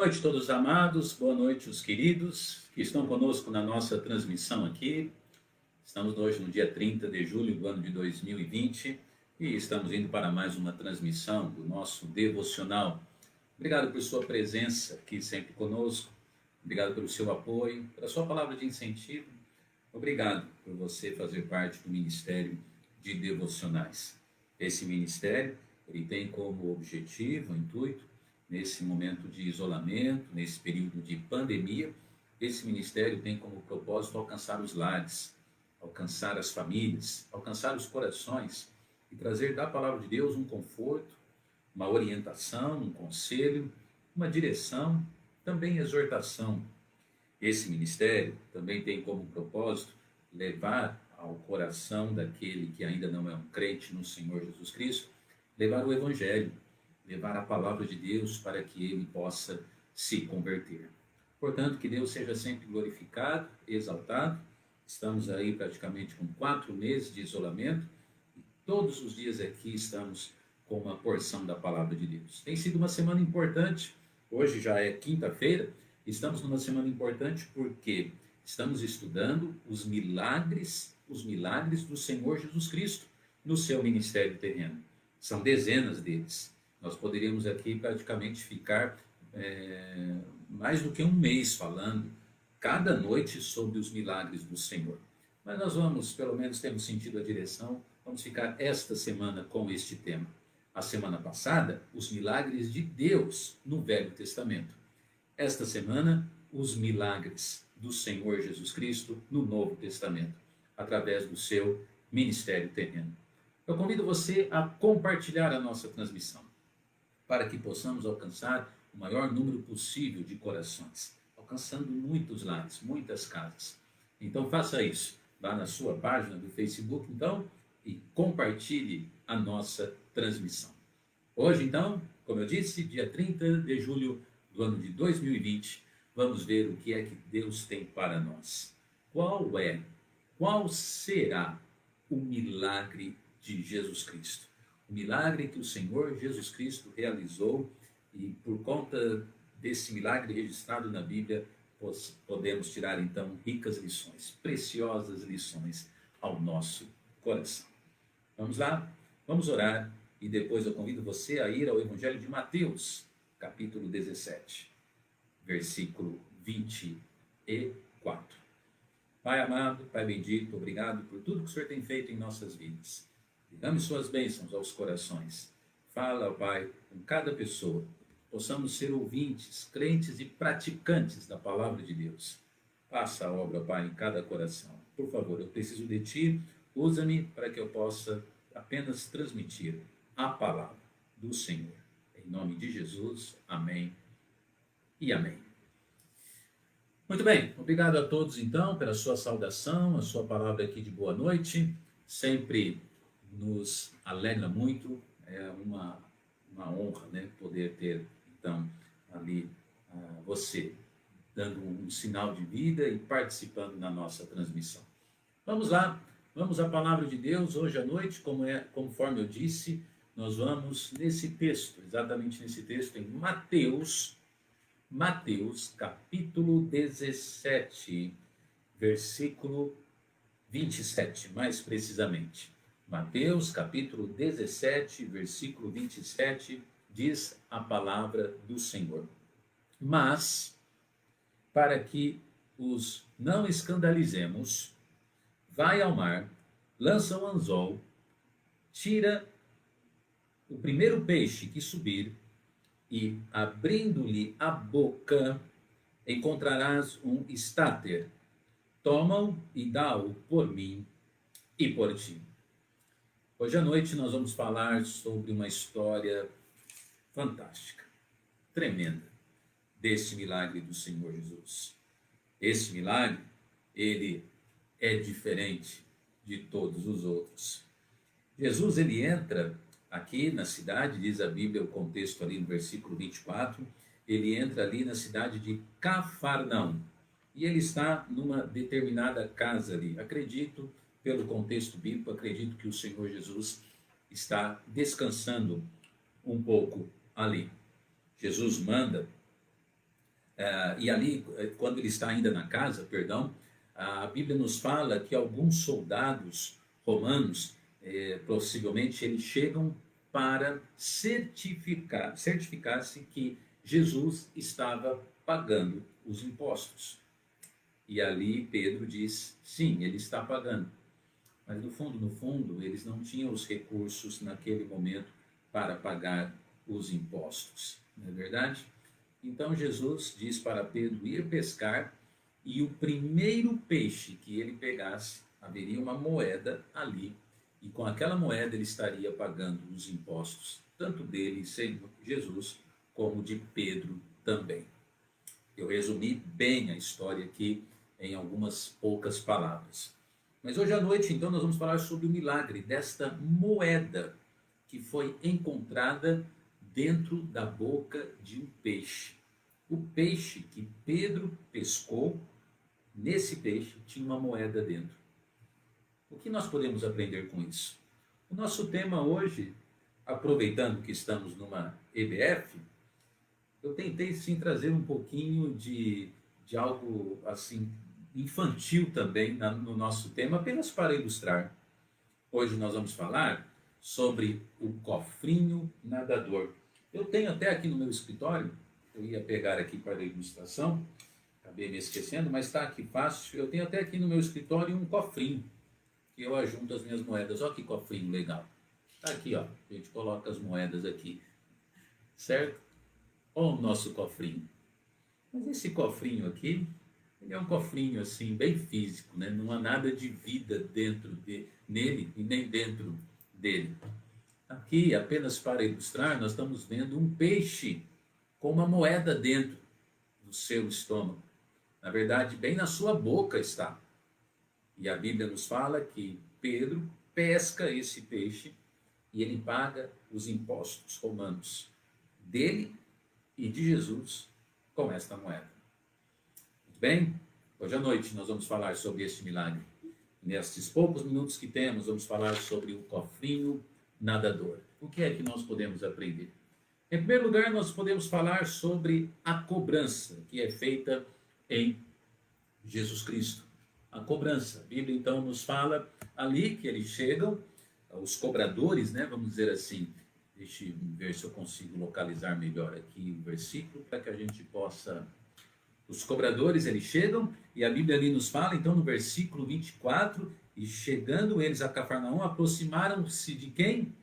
Boa noite, todos amados, boa noite, os queridos que estão conosco na nossa transmissão aqui. Estamos hoje no dia 30 de julho do ano de 2020 e estamos indo para mais uma transmissão do nosso devocional. Obrigado por sua presença aqui sempre conosco, obrigado pelo seu apoio, pela sua palavra de incentivo. Obrigado por você fazer parte do Ministério de Devocionais. Esse ministério ele tem como objetivo, intuito, nesse momento de isolamento, nesse período de pandemia, esse ministério tem como propósito alcançar os lares, alcançar as famílias, alcançar os corações e trazer da palavra de Deus um conforto, uma orientação, um conselho, uma direção, também exortação. Esse ministério também tem como propósito levar ao coração daquele que ainda não é um crente no Senhor Jesus Cristo, levar o Evangelho, levar a palavra de Deus para que ele possa se converter. Portanto, que Deus seja sempre glorificado, exaltado. Estamos aí praticamente com 4 meses de isolamento e todos os dias aqui estamos com uma porção da palavra de Deus. Tem sido uma semana importante, hoje já é quinta-feira, estamos numa semana importante porque estamos estudando os milagres do Senhor Jesus Cristo no seu ministério terreno. São dezenas deles. Nós poderíamos aqui praticamente ficar mais do que um mês falando cada noite sobre os milagres do Senhor. Mas nós vamos, pelo menos temos sentido a direção, vamos ficar esta semana com este tema. A semana passada, os milagres de Deus no Velho Testamento. Esta semana, os milagres do Senhor Jesus Cristo no Novo Testamento, através do seu ministério terreno. Eu convido você a compartilhar a nossa transmissão, para que possamos alcançar o maior número possível de corações, alcançando muitos lares, muitas casas. Então faça isso, vá na sua página do Facebook, então, e compartilhe a nossa transmissão. Hoje, então, como eu disse, dia 30 de julho do ano de 2020, vamos ver o que é que Deus tem para nós. Qual será o milagre de Jesus Cristo? O milagre que o Senhor Jesus Cristo realizou, e por conta desse milagre registrado na Bíblia, podemos tirar então ricas lições, preciosas lições ao nosso coração. Vamos lá? Vamos orar e depois eu convido você a ir ao Evangelho de Mateus, capítulo 17, versículo 24. Pai amado, Pai bendito, obrigado por tudo que o Senhor tem feito em nossas vidas. Dê suas bênçãos aos corações. Fala, Pai, com cada pessoa. Possamos ser ouvintes, crentes e praticantes da palavra de Deus. Faça a obra, Pai, em cada coração. Por favor, eu preciso de Ti. Usa-me para que eu possa apenas transmitir a palavra do Senhor. Em nome de Jesus, amém e amém. Muito bem, obrigado a todos então pela sua saudação, a sua palavra aqui de boa noite. Sempre nos alegra muito, é uma honra, né, poder ter então ali você dando um sinal de vida e participando da nossa transmissão. Vamos lá, vamos à palavra de Deus hoje à noite, conforme eu disse, nós vamos nesse texto, exatamente nesse texto em Mateus capítulo 17, versículo 27, mais precisamente. Mateus capítulo 17, versículo 27, diz a palavra do Senhor. Mas, para que os não escandalizemos, vai ao mar, lança o anzol, tira o primeiro peixe que subir, e, abrindo-lhe a boca, encontrarás um estáter. Toma-o e dá-o por mim e por ti. Hoje à noite nós vamos falar sobre uma história fantástica, tremenda, desse milagre do Senhor Jesus. Esse milagre, ele é diferente de todos os outros. Jesus, ele entra aqui na cidade, diz a Bíblia, o contexto ali no versículo 24, ele entra ali na cidade de Cafarnaum. E ele está numa determinada casa ali. Acredito, pelo contexto bíblico, acredito que o Senhor Jesus está descansando um pouco ali. Jesus manda E ali, quando ele está ainda na casa, perdão, a Bíblia nos fala que alguns soldados romanos, possivelmente, eles chegam para certificar-se que Jesus estava pagando os impostos. E ali Pedro diz, sim, ele está pagando. Mas no fundo, eles não tinham os recursos naquele momento para pagar os impostos. Não é verdade? Então Jesus diz para Pedro ir pescar, e o primeiro peixe que ele pegasse, haveria uma moeda ali, e com aquela moeda ele estaria pagando os impostos, tanto dele, Senhor Jesus, como de Pedro também. Eu resumi bem a história aqui em algumas poucas palavras. Mas hoje à noite, então, nós vamos falar sobre o milagre desta moeda que foi encontrada dentro da boca de um peixe. O peixe que Pedro pescou, nesse peixe tinha uma moeda dentro. O que nós podemos aprender com isso? O nosso tema hoje, aproveitando que estamos numa EBF, eu tentei sim trazer um pouquinho de algo assim infantil também no nosso tema, apenas para ilustrar. Hoje nós vamos falar sobre o cofrinho nadador. Eu tenho até aqui no meu escritório, eu ia pegar aqui para a ilustração, acabei me esquecendo, mas está aqui fácil. Eu tenho até aqui no meu escritório um cofrinho, que eu ajunto as minhas moedas. Olha que cofrinho legal. Está aqui, ó. A gente coloca as moedas aqui, certo? Olha o nosso cofrinho. Mas esse cofrinho aqui, ele é um cofrinho assim, bem físico, né? Não há nada de vida nele e nem dentro dele. Aqui, apenas para ilustrar, nós estamos vendo um peixe com uma moeda dentro do seu estômago. Na verdade, bem na sua boca está. E a Bíblia nos fala que Pedro pesca esse peixe e ele paga os impostos romanos dele e de Jesus com esta moeda. Muito bem? Hoje à noite nós vamos falar sobre este milagre. Nestes poucos minutos que temos, vamos falar sobre o cofrinho nadador. O que é que nós podemos aprender? Em primeiro lugar, nós podemos falar sobre a cobrança que é feita em Jesus Cristo. A cobrança. A Bíblia então nos fala ali que eles chegam, os cobradores, né, vamos dizer assim. Deixa eu ver se eu consigo localizar melhor aqui o versículo para que a gente possa... Os cobradores, eles chegam, e a Bíblia ali nos fala, então no versículo 24, e chegando eles a Cafarnaum, aproximaram-se de quem?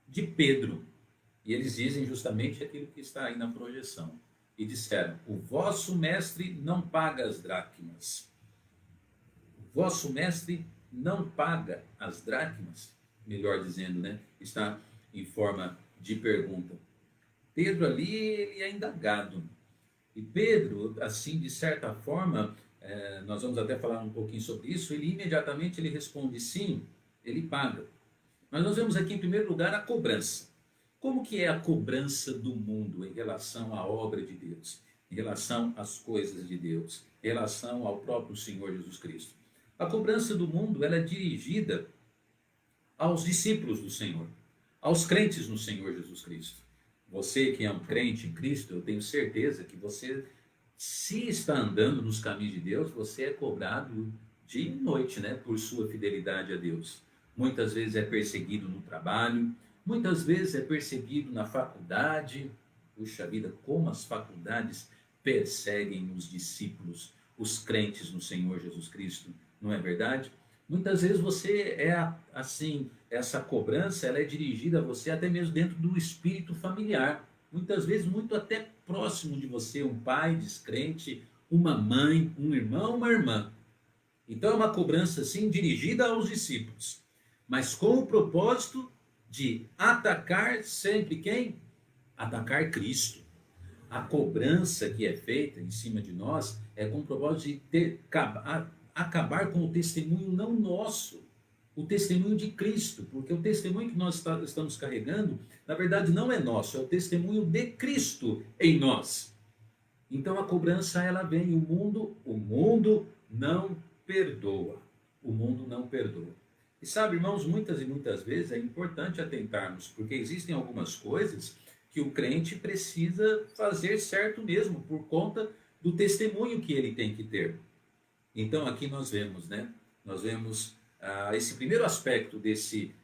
De Pedro. E eles dizem justamente aquilo que está aí na projeção. E disseram, o vosso mestre não paga as dracmas. O vosso mestre não paga as dracmas. Melhor dizendo, né? Está em forma de pergunta. Pedro ali, ele é indagado. E Pedro, assim, de certa forma, nós vamos até falar um pouquinho sobre isso, ele imediatamente ele responde sim, ele paga. Mas nós vemos aqui, em primeiro lugar, a cobrança. Como que é a cobrança do mundo em relação à obra de Deus, em relação às coisas de Deus, em relação ao próprio Senhor Jesus Cristo? A cobrança do mundo, ela é dirigida aos discípulos do Senhor, aos crentes no Senhor Jesus Cristo. Você que é um crente em Cristo, eu tenho certeza que você, se está andando nos caminhos de Deus, você é cobrado dia e noite, né, por sua fidelidade a Deus. Muitas vezes é perseguido no trabalho, muitas vezes é perseguido na faculdade. Puxa vida, como as faculdades perseguem os discípulos, os crentes no Senhor Jesus Cristo, não é verdade? Muitas vezes você é assim, essa cobrança ela é dirigida a você até mesmo dentro do espírito familiar. Muitas vezes muito até próximo de você, um pai descrente, uma mãe, um irmão, uma irmã. Então é uma cobrança assim dirigida aos discípulos, mas com o propósito de atacar sempre quem? Atacar Cristo. A cobrança que é feita em cima de nós é com o propósito de acabar com o testemunho não nosso, o testemunho de Cristo, porque o testemunho que nós estamos carregando, na verdade não é nosso, é o testemunho de Cristo em nós. Então a cobrança ela vem, o mundo não perdoa, o mundo não perdoa. E sabe, irmãos, muitas e muitas vezes é importante atentarmos, porque existem algumas coisas que o crente precisa fazer certo mesmo, por conta do testemunho que ele tem que ter. Então aqui nós vemos, né? Nós vemos esse primeiro aspecto desse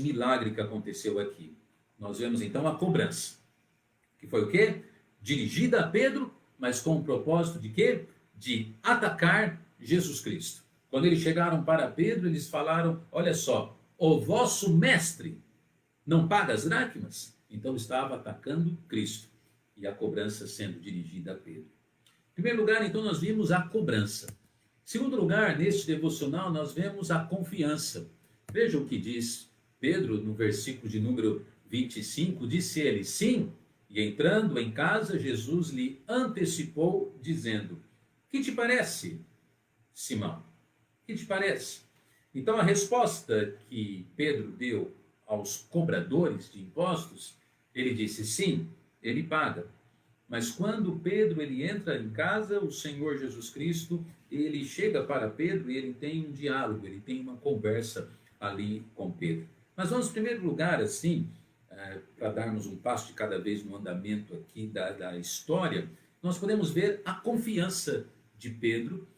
milagre que aconteceu aqui. Nós vemos então a cobrança, que foi o quê? Dirigida a Pedro, mas com o propósito de quê? De atacar Jesus Cristo. Quando eles chegaram para Pedro, eles falaram: olha só, o vosso mestre não paga as dracmas? Então estava atacando Cristo e a cobrança sendo dirigida a Pedro. Em primeiro lugar, então, nós vimos a cobrança. Em segundo lugar, neste devocional, nós vemos a confiança. Veja o que diz Pedro no versículo de número 25, disse ele: sim, e entrando em casa, Jesus lhe antecipou, dizendo: que te parece, Simão? Que te parece? Então a resposta que Pedro deu aos cobradores de impostos, ele disse: sim, ele paga. Mas quando Pedro ele entra em casa, o Senhor Jesus Cristo, ele chega para Pedro e ele tem um diálogo, ele tem uma conversa ali com Pedro. Mas vamos, em primeiro lugar, assim, para darmos um passo de cada vez no andamento aqui da história, nós podemos ver a confiança de Pedro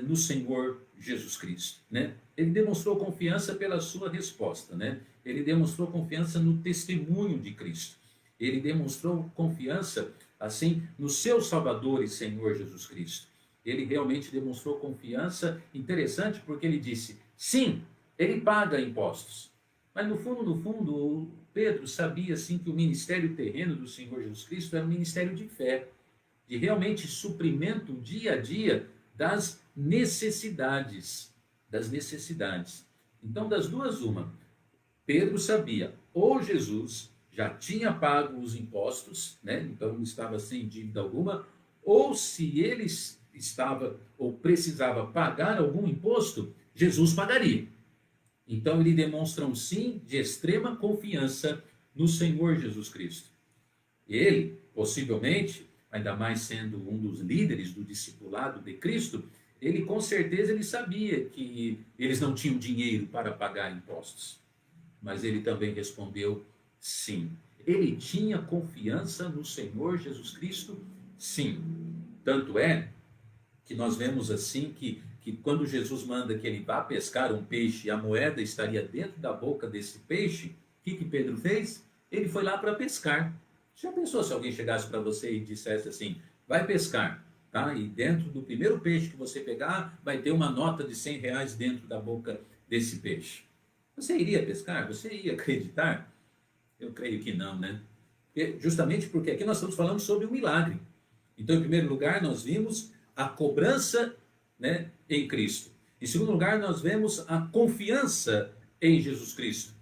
no Senhor Jesus Cristo, né? Ele demonstrou confiança pela sua resposta, né? Ele demonstrou confiança no testemunho de Cristo. Ele demonstrou confiança, assim, no seu Salvador e Senhor Jesus Cristo. Ele realmente demonstrou confiança, interessante, porque ele disse: sim, ele paga impostos. Mas no fundo, Pedro sabia, assim, que o ministério terreno do Senhor Jesus Cristo era um ministério de fé, de realmente suprimento dia a dia das necessidades. Então, das duas, uma. Pedro sabia, ou Jesus já tinha pago os impostos, né? Então não estava sem dívida alguma, ou se ele estava ou precisava pagar algum imposto, Jesus pagaria. Então ele demonstra um sim de extrema confiança no Senhor Jesus Cristo. Ele, possivelmente, ainda mais sendo um dos líderes do discipulado de Cristo, ele com certeza ele sabia que eles não tinham dinheiro para pagar impostos. Mas ele também respondeu sim. Ele tinha confiança no Senhor Jesus Cristo? Sim. Tanto é que nós vemos assim que quando Jesus manda que ele vá pescar um peixe e a moeda estaria dentro da boca desse peixe, o que Pedro fez? Ele foi lá para pescar. Já pensou se alguém chegasse para você e dissesse assim: vai pescar, tá? E dentro do primeiro peixe que você pegar, vai ter uma nota de R$ 100 dentro da boca desse peixe. Você iria pescar? Você ia acreditar? Eu creio que não, né? Justamente porque aqui nós estamos falando sobre um milagre. Então, em primeiro lugar, nós vimos a cobrança, né, em Cristo. Em segundo lugar, nós vemos a confiança em Jesus Cristo.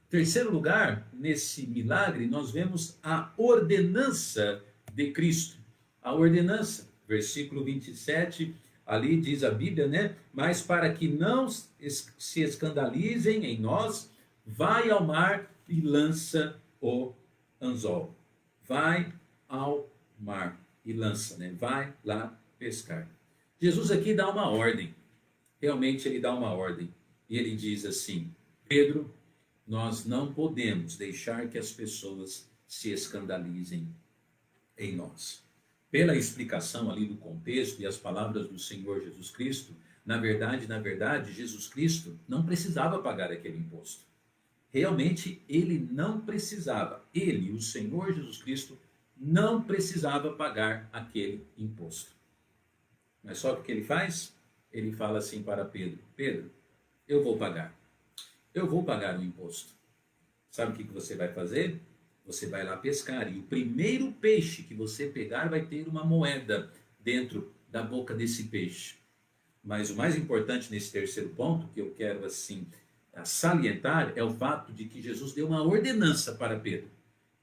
Em terceiro lugar, nesse milagre, nós vemos a ordenança de Cristo. A ordenança, versículo 27, ali diz a Bíblia, né? Mas para que não se escandalizem em nós, vai ao mar e lança o anzol. Vai ao mar e lança, né? Vai lá pescar. Jesus aqui dá uma ordem. Realmente ele dá uma ordem. E ele diz assim: Pedro, nós não podemos deixar que as pessoas se escandalizem em nós. Pela explicação ali do contexto e as palavras do Senhor Jesus Cristo, na verdade, Jesus Cristo não precisava pagar aquele imposto. Realmente ele não precisava. Ele, o Senhor Jesus Cristo, não precisava pagar aquele imposto. Mas só o que ele faz? Ele fala assim para Pedro: Pedro, eu vou pagar. Eu vou pagar o imposto. Sabe o que você vai fazer? Você vai lá pescar e o primeiro peixe que você pegar vai ter uma moeda dentro da boca desse peixe. Mas o mais importante nesse terceiro ponto, que eu quero assim salientar, é o fato de que Jesus deu uma ordenança para Pedro.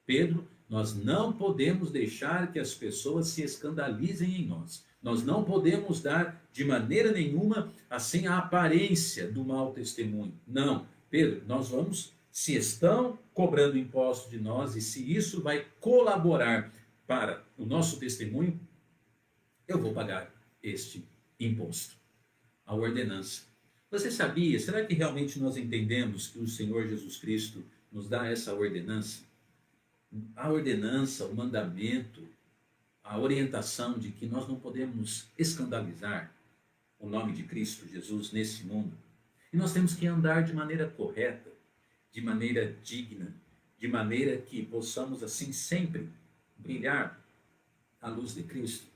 Pedro, nós não podemos deixar que as pessoas se escandalizem em nós. Nós não podemos dar de maneira nenhuma assim a aparência do mau testemunho. Não, Pedro, nós vamos, se estão cobrando imposto de nós e se isso vai colaborar para o nosso testemunho, eu vou pagar este imposto. A ordenança. Você sabia, será que realmente nós entendemos que o Senhor Jesus Cristo nos dá essa ordenança? A ordenança, o mandamento, a orientação de que nós não podemos escandalizar o nome de Cristo Jesus nesse mundo. E nós temos que andar de maneira correta, de maneira digna, de maneira que possamos assim sempre brilhar a luz de Cristo,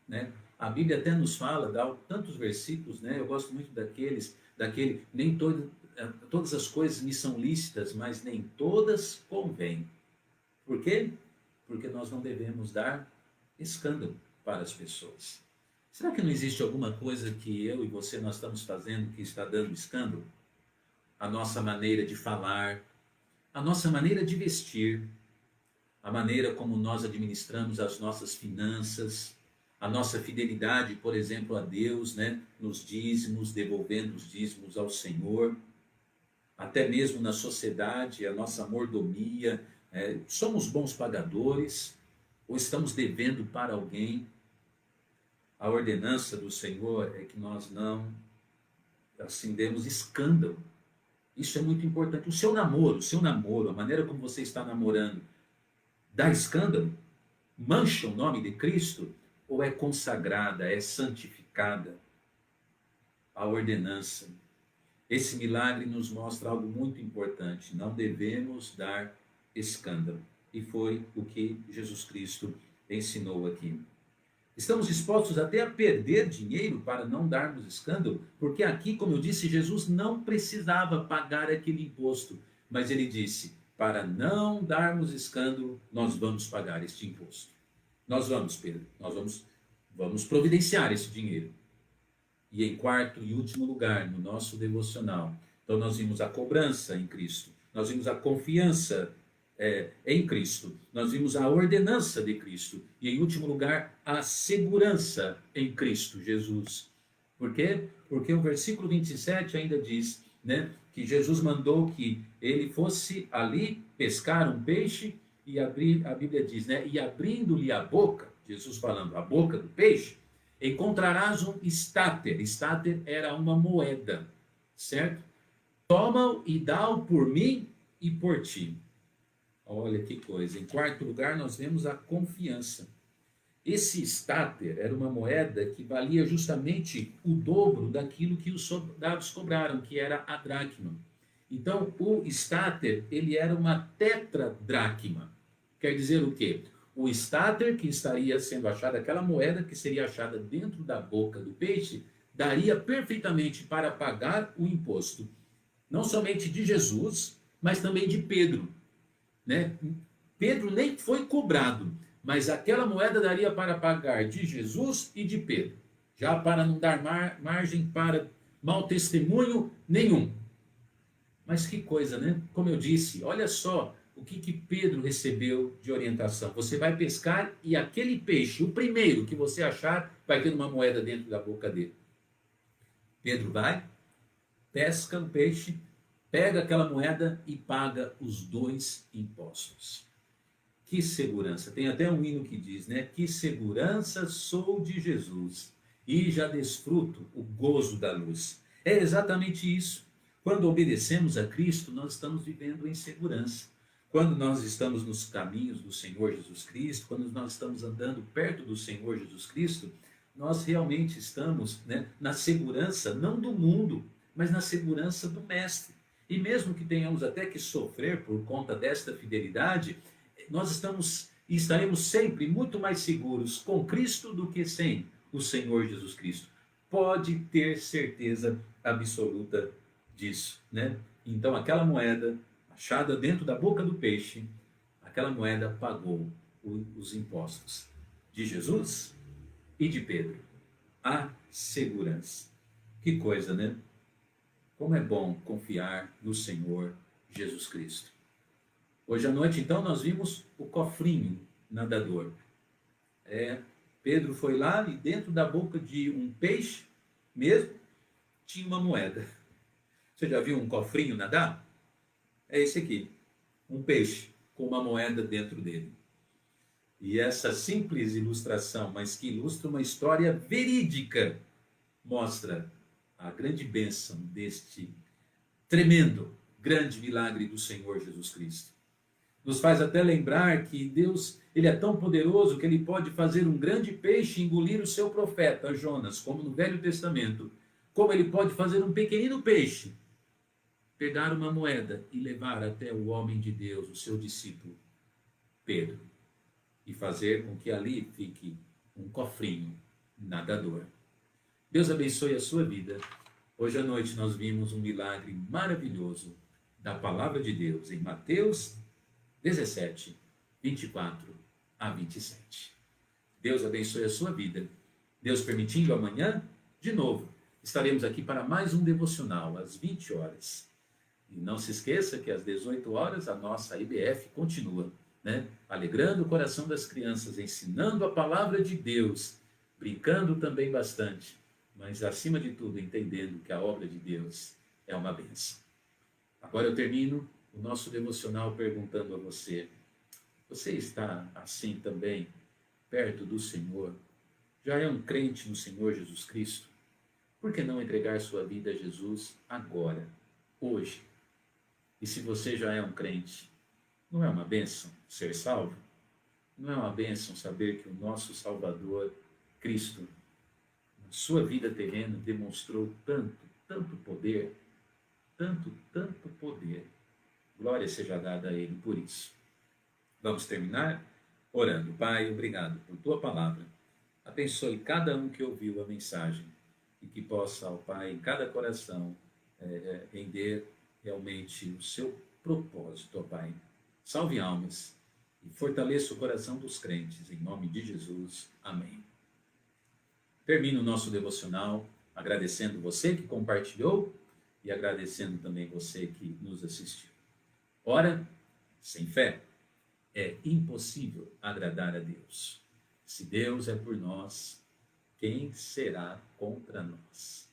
né? A Bíblia até nos fala, dá tantos versículos, né? Eu gosto muito daquele, nem todas as coisas me são lícitas, mas nem todas convêm. Por quê? Porque nós não devemos dar escândalo para as pessoas. Será que não existe alguma coisa que eu e você nós estamos fazendo que está dando escândalo? A nossa maneira de falar, a nossa maneira de vestir, a maneira como nós administramos as nossas finanças, a nossa fidelidade, por exemplo, a Deus, né? Nos dízimos, devolvendo os dízimos ao Senhor, até mesmo na sociedade, a nossa mordomia, somos bons pagadores ou estamos devendo para alguém? A ordenança do Senhor é que nós não assim demos escândalo. Isso é muito importante. O seu namoro, a maneira como você está namorando, dá escândalo? Mancha o nome de Cristo? Ou é consagrada, é santificada? A ordenança. Esse milagre nos mostra algo muito importante. Não devemos dar escândalo. E foi o que Jesus Cristo ensinou aqui. Estamos dispostos até a perder dinheiro para não darmos escândalo, porque aqui, como eu disse, Jesus não precisava pagar aquele imposto, mas ele disse, para não darmos escândalo, nós vamos pagar este imposto. Nós vamos, Pedro, vamos providenciar esse dinheiro. E em quarto e último lugar, no nosso devocional, então nós vimos a cobrança em Cristo, nós vimos a confiança em Cristo, nós vimos a ordenança de Cristo e em último lugar a segurança em Cristo Jesus. Por quê? Porque o versículo 27 ainda diz, né, que Jesus mandou que ele fosse ali pescar um peixe e abrir, a Bíblia diz, né, e abrindo-lhe a boca, Jesus falando, a boca do peixe, encontrarás um estáter. Estáter era uma moeda, certo? Toma-o e dá-o por mim e por ti. Olha que coisa. Em quarto lugar, nós vemos a confiança. Esse estáter era uma moeda que valia justamente o dobro daquilo que os soldados cobraram, que era a dracma. Então, o estáter, ele era uma tetradracma. Quer dizer o quê? O estáter que estaria sendo achado, aquela moeda que seria achada dentro da boca do peixe, daria perfeitamente para pagar o imposto, não somente de Jesus, mas também de Pedro, né? Pedro nem foi cobrado, mas aquela moeda daria para pagar de Jesus e de Pedro, já para não dar margem para mau testemunho nenhum. Mas que coisa, né? Como eu disse, olha só o que Pedro recebeu de orientação. Você vai pescar e aquele peixe, o primeiro que você achar, vai ter uma moeda dentro da boca dele. Pedro vai, pesca o peixe, pega aquela moeda e paga os 2 impostos. Que segurança! Tem até um hino que diz, né? Que segurança sou de Jesus e já desfruto o gozo da luz. É exatamente isso. Quando obedecemos a Cristo, nós estamos vivendo em segurança. Quando nós estamos nos caminhos do Senhor Jesus Cristo, quando nós estamos andando perto do Senhor Jesus Cristo, nós realmente estamos, né, na segurança, não do mundo, mas na segurança do Mestre. E mesmo que tenhamos até que sofrer por conta desta fidelidade, nós estamos e estaremos sempre muito mais seguros com Cristo do que sem o Senhor Jesus Cristo. Pode ter certeza absoluta disso, né? Então aquela moeda achada dentro da boca do peixe, aquela moeda pagou os impostos de Jesus e de Pedro. A segurança. Que coisa, né? Como é bom confiar no Senhor Jesus Cristo. Hoje à noite, então, nós vimos o cofrinho nadador. Pedro foi lá e dentro da boca de um peixe mesmo, tinha uma moeda. Você já viu um cofrinho nadar? É esse aqui, um peixe com uma moeda dentro dele. E essa simples ilustração, mas que ilustra uma história verídica, mostra a grande bênção deste tremendo, grande milagre do Senhor Jesus Cristo. Nos faz até lembrar que Deus, Ele é tão poderoso que ele pode fazer um grande peixe engolir o seu profeta Jonas, como no Velho Testamento. Como ele pode fazer um pequenino peixe pegar uma moeda e levar até o homem de Deus, o seu discípulo Pedro, e fazer com que ali fique um cofrinho nadador. Deus abençoe a sua vida. Hoje à noite nós vimos um milagre maravilhoso da palavra de Deus em Mateus 17, 24 a 27. Deus abençoe a sua vida. Deus permitindo, amanhã, de novo, estaremos aqui para mais um devocional, às 20 horas. E não se esqueça que às 18 horas a nossa IBF continua, alegrando o coração das crianças, ensinando a palavra de Deus, brincando também bastante, mas acima de tudo entendendo que a obra de Deus é uma bênção. Agora eu termino o nosso devocional perguntando a você: você está assim também, perto do Senhor? Já é um crente no Senhor Jesus Cristo? Por que não entregar sua vida a Jesus agora, hoje? E se você já é um crente, não é uma bênção ser salvo? Não é uma bênção saber que o nosso Salvador, Cristo, na sua vida terrena, demonstrou tanto poder, tanto poder. Glória seja dada a Ele por isso. Vamos terminar orando. Pai, obrigado por Tua palavra. Abençoe cada um que ouviu a mensagem e que possa, ó Pai, em cada coração render realmente o seu propósito, ó Pai. Salve almas e fortaleça o coração dos crentes, em nome de Jesus. Amém. Termino o nosso devocional agradecendo você que compartilhou e agradecendo também você que nos assistiu. Ora, sem fé é impossível agradar a Deus. Se Deus é por nós, quem será contra nós?